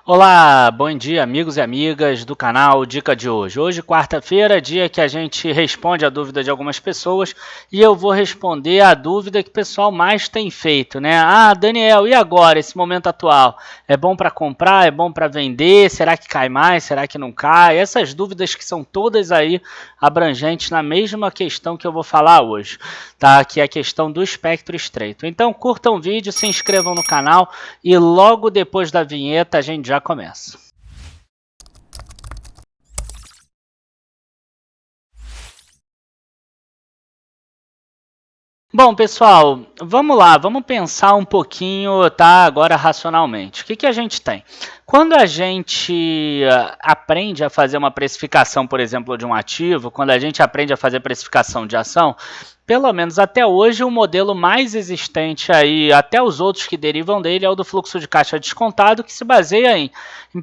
Olá, bom dia amigos e amigas do canal Dica de Hoje. Hoje, quarta-feira, dia que a gente responde a dúvida de algumas pessoas e eu vou responder a dúvida que o pessoal mais tem feito, né? Ah, Daniel, e agora, esse momento atual? É bom para comprar? É bom para vender? Será que cai mais? Será que não cai? Essas dúvidas que são todas aí abrangentes na mesma questão que eu vou falar hoje, tá? Que é a questão do espectro estreito. Então, curtam o vídeo, se inscrevam no canal e logo depois da vinheta a gente já começa. Bom, pessoal, vamos lá, vamos pensar um pouquinho, tá, agora racionalmente. O que a gente tem? Quando a gente aprende a fazer uma precificação, por exemplo, de um ativo, quando a gente aprende a fazer precificação de ação, pelo menos até hoje, o modelo mais existente aí, até os outros que derivam dele, é o do fluxo de caixa descontado, que se baseia em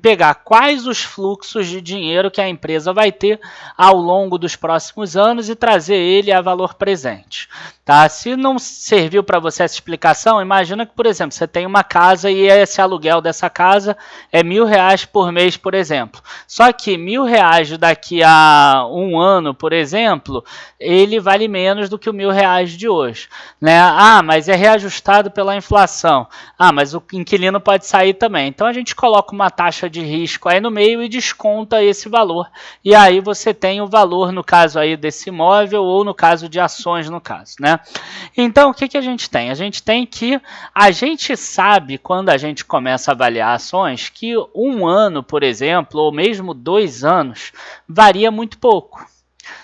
pegar quais os fluxos de dinheiro que a empresa vai ter ao longo dos próximos anos e trazer ele a valor presente. Tá? Se não serviu para você essa explicação, imagina que, por exemplo, você tem uma casa e esse aluguel dessa casa é R$1.000 por mês, por exemplo. Só que R$1.000 daqui a um ano, por exemplo, ele vale menos do que o R$1.000 de hoje. Né? Ah, mas é reajustado pela inflação. Ah, mas o inquilino pode sair também. Então a gente coloca uma taxa de risco aí no meio e desconta esse valor. E aí você tem o valor, no caso aí desse imóvel, ou no caso de ações, no caso, né? Então, o que a gente tem? A gente tem que a gente sabe, quando a gente começa a avaliar ações, que um ano, por exemplo, ou mesmo 2 anos, varia muito pouco.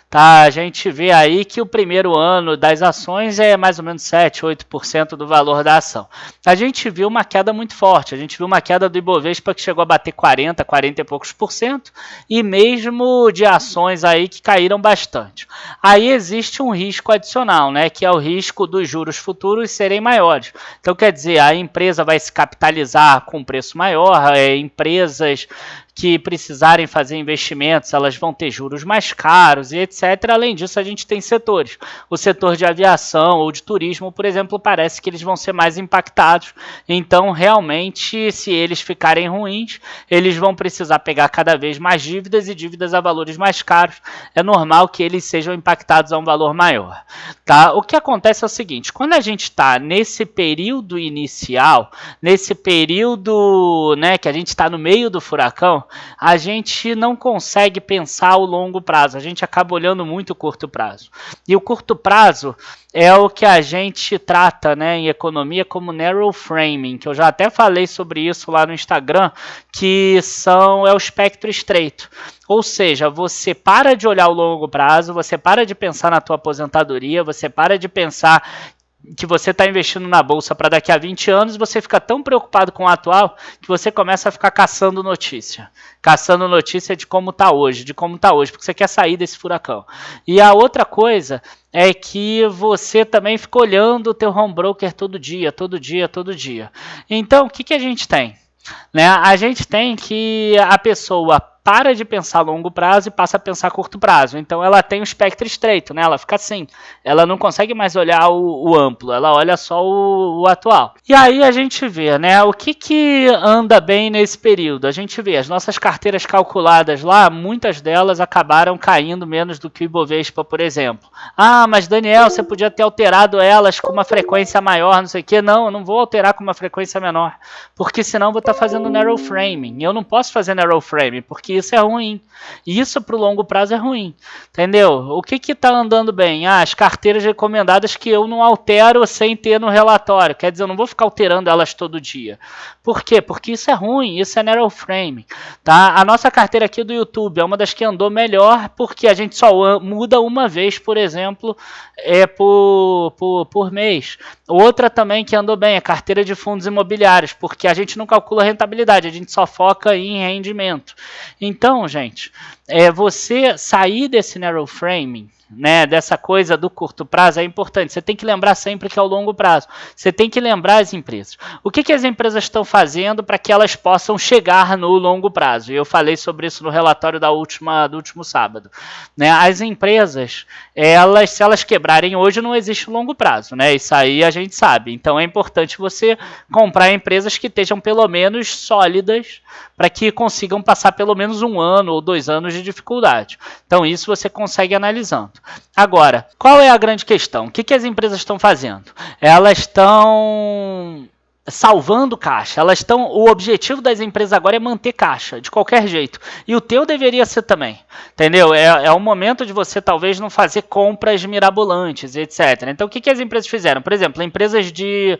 Tá, a gente vê aí que o primeiro ano das ações é mais ou menos 7, 8% do valor da ação. A gente viu uma queda muito forte, a gente viu uma queda do Ibovespa que chegou a bater 40, 40 e poucos por cento, e mesmo de ações aí que caíram bastante. Aí existe um risco adicional, né, que é o risco dos juros futuros serem maiores. Então, quer dizer, a empresa vai se capitalizar com um preço maior, empresas que precisarem fazer investimentos, elas vão ter juros mais caros e etc. Além disso, a gente tem setores. O setor de aviação ou de turismo, por exemplo, parece que eles vão ser mais impactados. Então, realmente, se eles ficarem ruins, eles vão precisar pegar cada vez mais dívidas e dívidas a valores mais caros. É normal que eles sejam impactados a um valor maior. Tá? O que acontece é o seguinte, quando a gente está nesse período inicial, nesse período, né, que a gente está no meio do furacão, a gente não consegue pensar o longo prazo, a gente acaba olhando muito o curto prazo. E o curto prazo é o que a gente trata, né, em economia como narrow framing, que eu já até falei sobre isso lá no Instagram, que é o espectro estreito. Ou seja, você para de olhar o longo prazo, você para de pensar na tua aposentadoria, você para de pensar que você está investindo na bolsa para daqui a 20 anos, você fica tão preocupado com o atual que você começa a ficar caçando notícia de como está hoje, porque você quer sair desse furacão. E a outra coisa é que você também fica olhando o teu home broker todo dia. Então, o que a gente tem? Né? A gente tem que a pessoa para de pensar a longo prazo e passa a pensar a curto prazo. Então ela tem o espectro estreito, né? Ela fica assim, ela não consegue mais olhar o amplo, ela olha só o atual. E aí a gente vê, né? O que anda bem nesse período? A gente vê as nossas carteiras calculadas lá, muitas delas acabaram caindo menos do que o Ibovespa, por exemplo. Ah, mas Daniel, você podia ter alterado elas com uma frequência maior, não sei o quê. Não, eu não vou alterar com uma frequência menor, porque senão eu vou estar fazendo narrow framing. Eu não posso fazer narrow framing, porque isso é ruim. E isso para o longo prazo é ruim. Entendeu? O que está andando bem? Ah, as carteiras recomendadas que eu não altero sem ter no relatório. Quer dizer, eu não vou ficar alterando elas todo dia. Por quê? Porque isso é ruim, isso é narrow framing. Tá? A nossa carteira aqui do YouTube é uma das que andou melhor, porque a gente só muda uma vez, por exemplo, por mês. Outra também que andou bem é a carteira de fundos imobiliários, porque a gente não calcula rentabilidade, a gente só foca em rendimento. Então, gente, você sair desse narrow framing, né, dessa coisa do curto prazo é importante. Você tem que lembrar sempre que é o longo prazo. Você tem que lembrar as empresas. O que as empresas estão fazendo para que elas possam chegar no longo prazo? E eu falei sobre isso no relatório do último sábado. Né? As empresas, se elas quebrarem hoje, não existe longo prazo. Né? Isso aí a gente sabe. Então é importante você comprar empresas que estejam pelo menos sólidas para que consigam passar pelo menos 1 ano ou 2 anos de dificuldade. Então isso você consegue analisando. Agora, qual é a grande questão? O que as empresas estão fazendo? Elas estão salvando caixa. O objetivo das empresas agora é manter caixa, de qualquer jeito. E o teu deveria ser também. Entendeu? É o momento de você talvez não fazer compras mirabolantes, etc. Então o que as empresas fizeram? Por exemplo, empresas de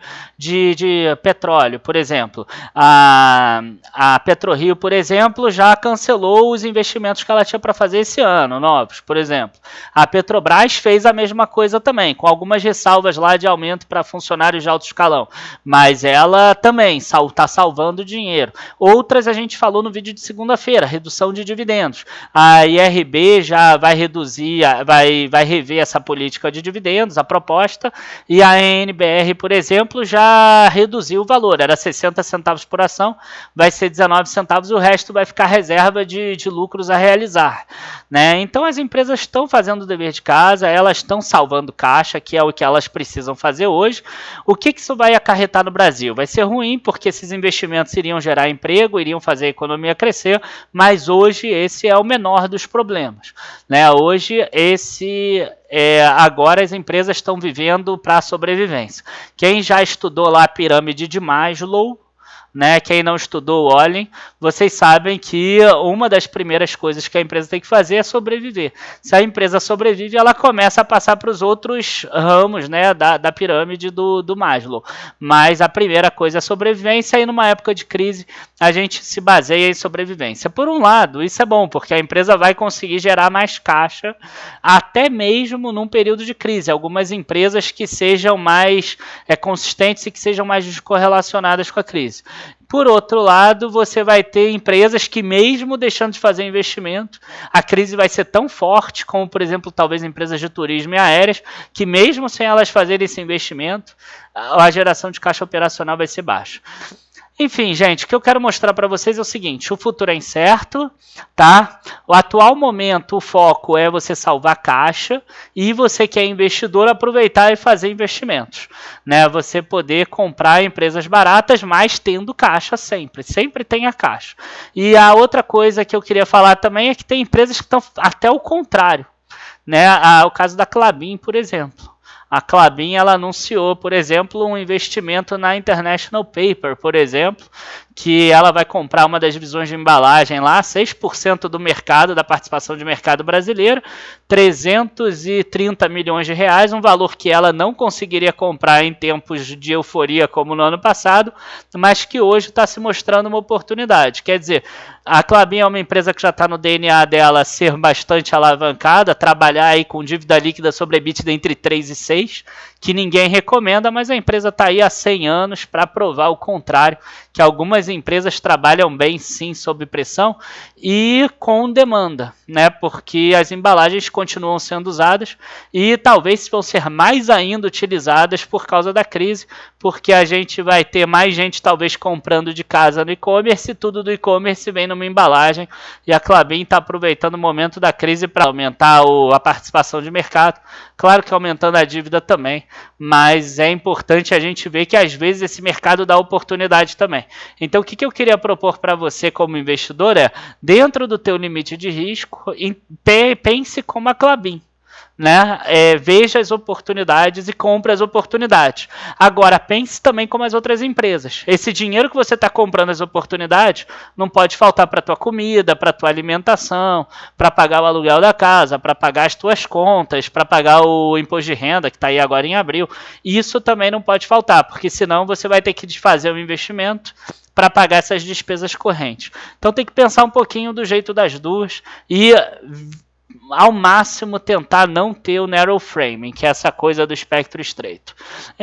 petróleo, por exemplo. A PetroRio, por exemplo, já cancelou os investimentos que ela tinha para fazer esse ano, novos, por exemplo. A Petrobras fez a mesma coisa também, com algumas ressalvas lá de aumento para funcionários de alto escalão. Mas ela também está salvando dinheiro. Outras a gente falou no vídeo de segunda-feira, redução de dividendos. A IRB já vai reduzir, vai rever essa política de dividendos, a proposta, e a NBR, por exemplo, já reduziu o valor, era 60 centavos por ação, vai ser 19 centavos, o resto vai ficar reserva de lucros a realizar. Né? Então as empresas estão fazendo o dever de casa, elas estão salvando caixa, que é o que elas precisam fazer hoje. O que isso vai acarretar no Brasil? Vai ser ruim, porque esses investimentos iriam gerar emprego, iriam fazer a economia crescer, mas hoje esse é o menor dos problemas. Né? Hoje, agora as empresas estão vivendo para a sobrevivência. Quem já estudou lá a pirâmide de Maslow, né? Quem não estudou, olhem, vocês sabem que uma das primeiras coisas que a empresa tem que fazer é sobreviver. Se a empresa sobrevive, ela começa a passar para os outros ramos, né, da pirâmide do Maslow. Mas a primeira coisa é a sobrevivência, e numa época de crise a gente se baseia em sobrevivência. Por um lado, isso é bom, porque a empresa vai conseguir gerar mais caixa, até mesmo num período de crise. Algumas empresas que sejam mais consistentes e que sejam mais descorrelacionadas com a crise. Por outro lado, você vai ter empresas que, mesmo deixando de fazer investimento, a crise vai ser tão forte, como, por exemplo, talvez empresas de turismo e aéreas, que mesmo sem elas fazerem esse investimento, a geração de caixa operacional vai ser baixa. Enfim, gente, o que eu quero mostrar para vocês é o seguinte: o futuro é incerto, tá? O atual momento, o foco é você salvar caixa e você que é investidor aproveitar e fazer investimentos, né? Você poder comprar empresas baratas, mas tendo caixa sempre tenha caixa. E a outra coisa que eu queria falar também é que tem empresas que estão até o contrário, né? O caso da Klabin, por exemplo. A Klabin, ela anunciou, por exemplo, um investimento na International Paper, por exemplo, que ela vai comprar uma das divisões de embalagem lá, 6% do mercado, da participação de mercado brasileiro, 330 milhões de reais, um valor que ela não conseguiria comprar em tempos de euforia como no ano passado, mas que hoje está se mostrando uma oportunidade. Quer dizer, a Klabin é uma empresa que já está no DNA dela ser bastante alavancada, trabalhar aí com dívida líquida sobre EBITDA entre 3 e 6, que ninguém recomenda, mas a empresa está aí há 100 anos para provar o contrário, que algumas empresas trabalham bem sim sob pressão e com demanda, né? Porque as embalagens continuam sendo usadas e talvez vão ser mais ainda utilizadas por causa da crise, porque a gente vai ter mais gente talvez comprando de casa no e-commerce, e tudo do e-commerce vem numa embalagem, e a Klabin está aproveitando o momento da crise para aumentar a participação de mercado, claro que aumentando a dívida também, mas é importante a gente ver que às vezes esse mercado dá oportunidade também. Então o que eu queria propor para você como investidor é, dentro do teu limite de risco, pense como a Klabin. Né? Veja as oportunidades e compre as oportunidades. Agora, pense também como as outras empresas. Esse dinheiro que você está comprando as oportunidades não pode faltar para a tua comida, para a tua alimentação, para pagar o aluguel da casa, para pagar as tuas contas, para pagar o imposto de renda, que está aí agora em abril. Isso também não pode faltar, porque senão você vai ter que desfazer o investimento para pagar essas despesas correntes. Então tem que pensar um pouquinho do jeito das duas e ao máximo tentar não ter o narrow framing, que é essa coisa do espectro estreito.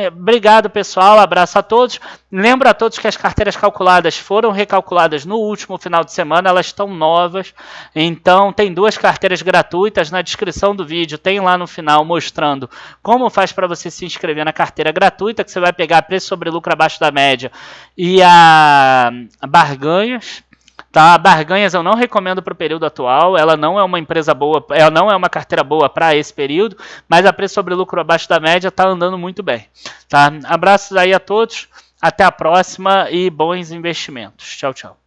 Obrigado, pessoal, abraço a todos. Lembro a todos que as carteiras calculadas foram recalculadas no último final de semana, elas estão novas, então tem 2 carteiras gratuitas na descrição do vídeo, tem lá no final mostrando como faz para você se inscrever na carteira gratuita, que você vai pegar preço sobre lucro abaixo da média e a barganhas. Tá, barganhas eu não recomendo para o período atual, ela não é uma empresa boa, ela não é uma carteira boa para esse período, mas a preço sobre lucro abaixo da média está andando muito bem. Tá? Abraços aí a todos, até a próxima e bons investimentos. Tchau, tchau.